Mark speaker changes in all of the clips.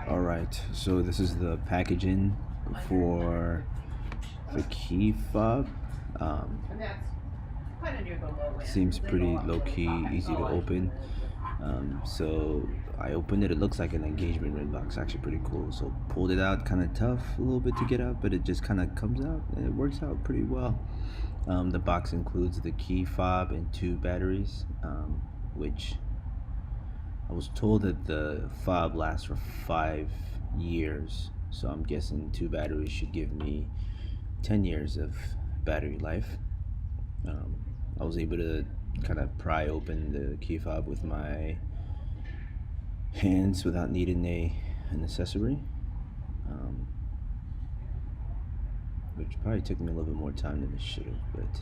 Speaker 1: Alright, so this is the packaging for the Key Fob. Seems pretty low-key, easy to open. So I opened it. It looks like an engagement ring box, actually pretty cool. So pulled it out, kind of tough a little bit to get out, but it just kind of comes out and it works out pretty well. The box includes the Key Fob and 2 batteries, which I was told that the fob lasts for 5 years, so I'm guessing 2 batteries should give me 10 years of battery life. I was able to kind of pry open the key fob with my hands without needing an accessory, which probably took me a little bit more time than it should have, but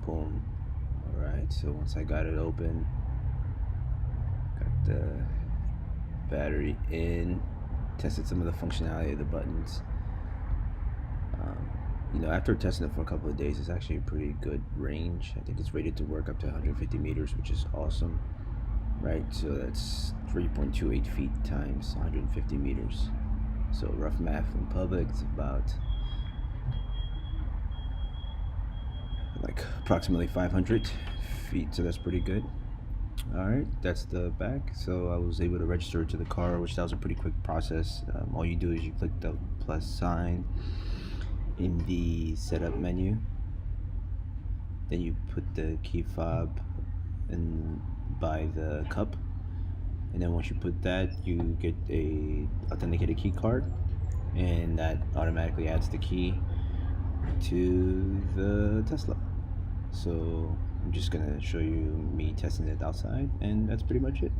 Speaker 1: boom. Alright, so once I got it open, got the battery in, tested some of the functionality of the buttons. After testing it for a couple of days, it's actually a pretty good range. I think it's rated to work up to 150 meters, which is awesome, right? So that's 3.28 feet times 150 meters. So rough math in public, it's about like approximately 500 feet, so that's pretty good. Alright, that's the back. So I was able to register it to the car, which that was a pretty quick process. All you do is you click the plus sign in the setup menu, then you put the key fob in by the cup, and then once you put that, you get a authenticated key card, and that automatically adds the key to the Tesla. So I'm just gonna show you me testing it outside, and that's pretty much it.